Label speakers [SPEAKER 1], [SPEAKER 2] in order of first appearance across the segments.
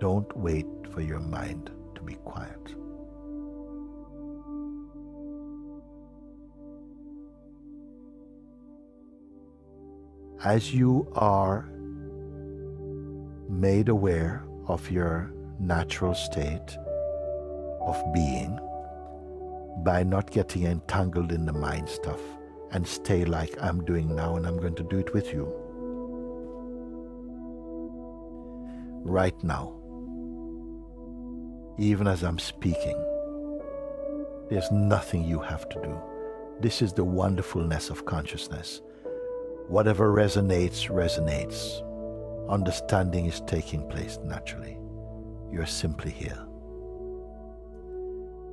[SPEAKER 1] Don't wait for your mind to be quiet. As you are made aware of your natural state of being, by not getting entangled in the mind stuff, and stay like I'm doing now, and I'm going to do it with you. Right now, even as I'm speaking, there's nothing you have to do. This is the wonderfulness of consciousness. Whatever resonates, resonates. Understanding is taking place naturally. You're simply here.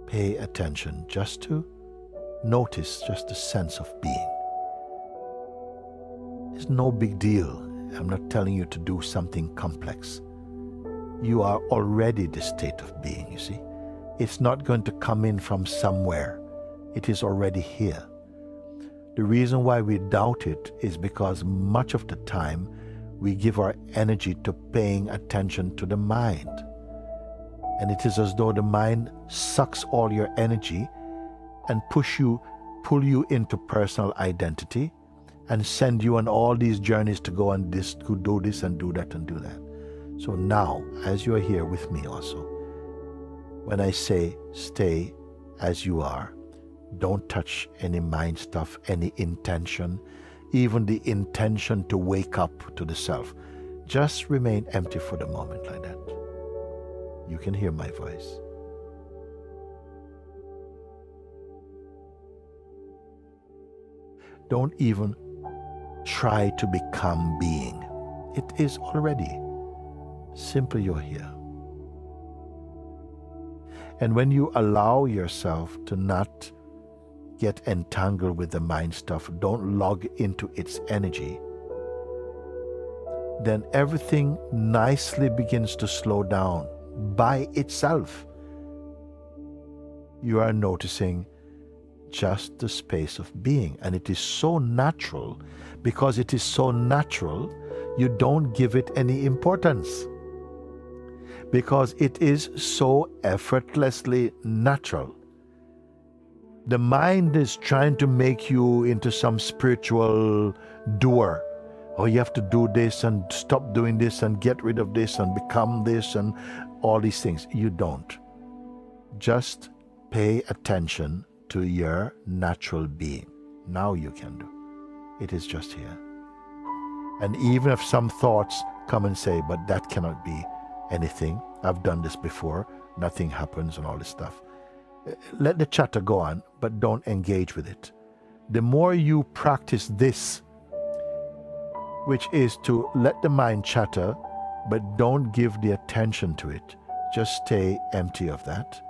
[SPEAKER 1] Pay attention just to notice just the sense of being. It's no big deal. I'm not telling you to do something complex. You are already the state of being, you see. It's not going to come in from somewhere. It is already here. The reason why we doubt it is because much of the time we give our energy to paying attention to the mind. And it is as though the mind sucks all your energy and pull you into personal identity and send you on all these journeys to go and do this and do that and do that. So now, as you are here with me also, when I say stay as you are, don't touch any mind stuff, any intention, even the intention to wake up to the self. Just remain empty for the moment like that. You can hear my voice. Don't even try to become being. It is already. Simply you're here. And when you allow yourself to not get entangled with the mind stuff, don't log into its energy, then everything nicely begins to slow down by itself. You are noticing just the space of being, and it is so natural. Because it is so natural, you don't give it any importance, because it is so effortlessly natural. The mind is trying to make you into some spiritual doer. Oh, you have to do this and stop doing this and get rid of this and become this and all these things. You don't. Just pay attention to your natural being. Now you can do. It is just here. And even if some thoughts come and say, but that cannot be anything, I've done this before, nothing happens and all this stuff. Let the chatter go on, but don't engage with it. The more you practice this, which is to let the mind chatter, but don't give the attention to it. Just stay empty of that.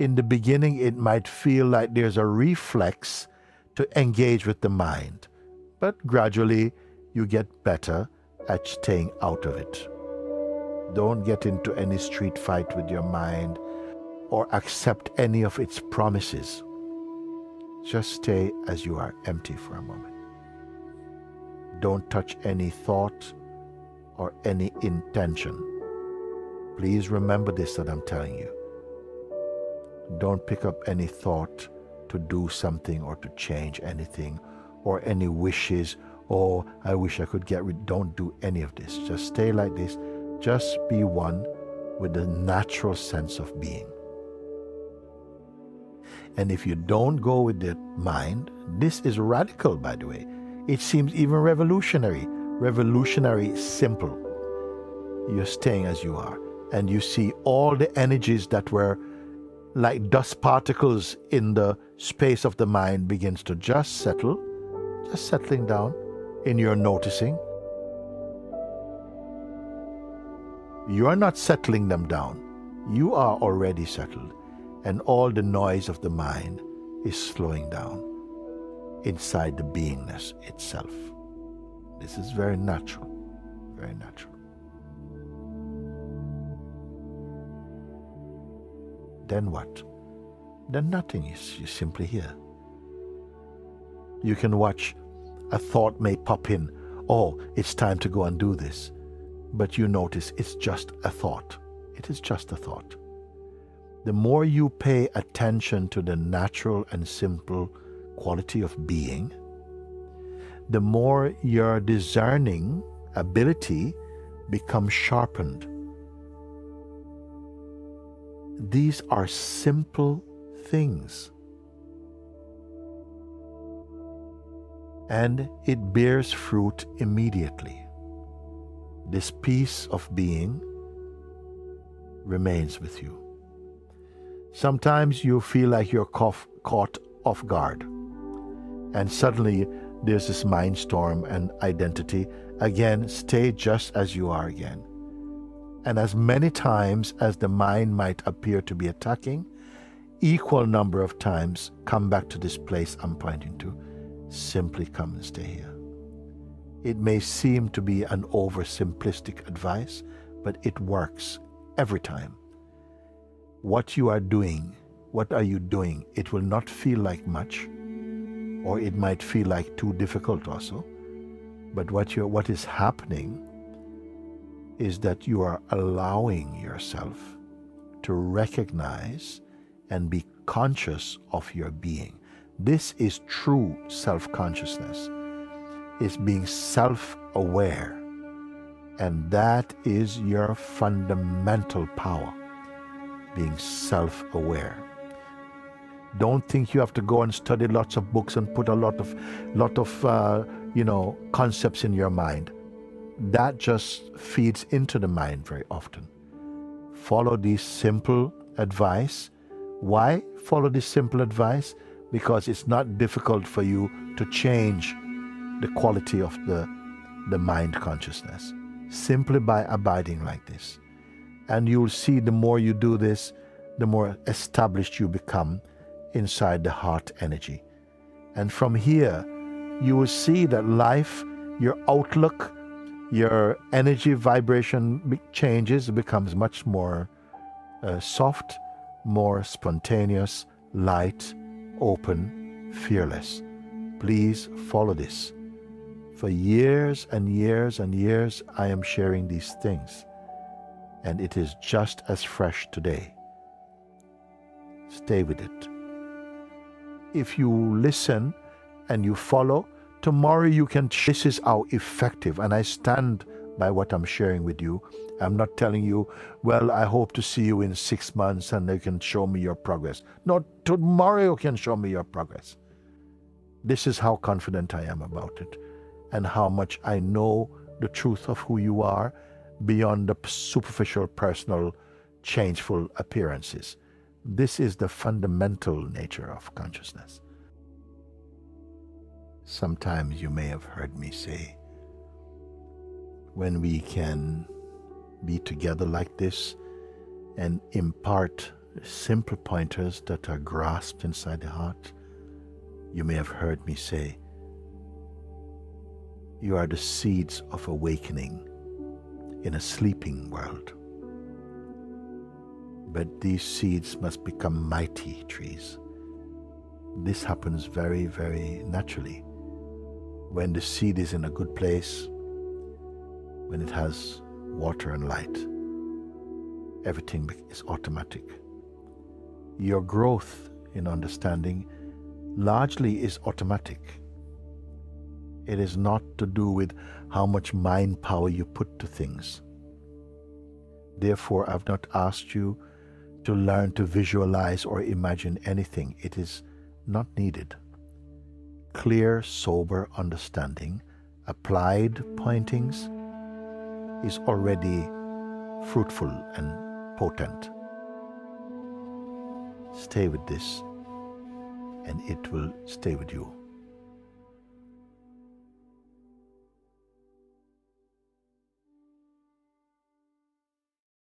[SPEAKER 1] In the beginning, it might feel like there's a reflex to engage with the mind, but gradually you get better at staying out of it. Don't get into any street fight with your mind or accept any of its promises. Just stay as you are, empty for a moment. Don't touch any thought or any intention. Please remember this that I'm telling you. Don't pick up any thought to do something or to change anything, or any wishes, oh, I wish I could get rid. Don't do any of this. Just stay like this. Just be one with the natural sense of being. And if you don't go with the mind, this is radical, by the way. It seems even revolutionary. Revolutionary, simple. You're staying as you are. And you see all the energies that were like dust particles in the space of the mind begins to just settle, just settling down in your noticing. You are not settling them down. You are already settled. And all the noise of the mind is slowing down inside the beingness itself. This is very natural, very natural. Then what? Then nothing. You're simply here. You can watch. A thought may pop in. Oh, it's time to go and do this. But you notice it's just a thought. It is just a thought. The more you pay attention to the natural and simple quality of being, the more your discerning ability becomes sharpened. These are simple things. And it bears fruit immediately. This peace of being remains with you. Sometimes you feel like you're caught off guard, and suddenly there's this mind storm and identity. Again, stay just as you are again. And as many times as the mind might appear to be attacking, equal number of times come back to this place I'm pointing to. Simply come and stay here. It may seem to be an oversimplistic advice, but it works every time. What you are doing, what are you doing? It will not feel like much, or it might feel like too difficult also. But what is happening is that you are allowing yourself to recognize and be conscious of your being. This is true self-consciousness. It's being self-aware. And that is your fundamental power, being self-aware. Don't think you have to go and study lots of books and put a lot of concepts in your mind. That just feeds into the mind very often. Follow this simple advice. Why follow this simple advice? Because it's not difficult for you to change the quality of the mind consciousness, simply by abiding like this. And you'll see the more you do this, the more established you become inside the heart energy. And from here, you will see that life, your outlook, your energy vibration changes, becomes much more soft, more spontaneous, light, open, fearless. Please follow this. For years and years and years, I am sharing these things, and it is just as fresh today. Stay with it. If you listen and you follow, tomorrow you can. This is how effective, and I stand by what I'm sharing with you. I'm not telling you, well, I hope to see you in 6 months and you can show me your progress. No, tomorrow you can show me your progress. This is how confident I am about it, and how much I know the truth of who you are beyond the superficial, personal, changeful appearances. This is the fundamental nature of consciousness. Sometimes you may have heard me say, when we can be together like this and impart simple pointers that are grasped inside the heart, you may have heard me say, you are the seeds of awakening in a sleeping world. But these seeds must become mighty trees. This happens very, very naturally. When the seed is in a good place, when it has water and light, everything is automatic. Your growth in understanding largely is automatic. It is not to do with how much mind power you put to things. Therefore, I've not asked you to learn to visualize or imagine anything. It is not needed. Clear, sober understanding, applied pointings, is already fruitful and potent. Stay with this, and it will stay with you.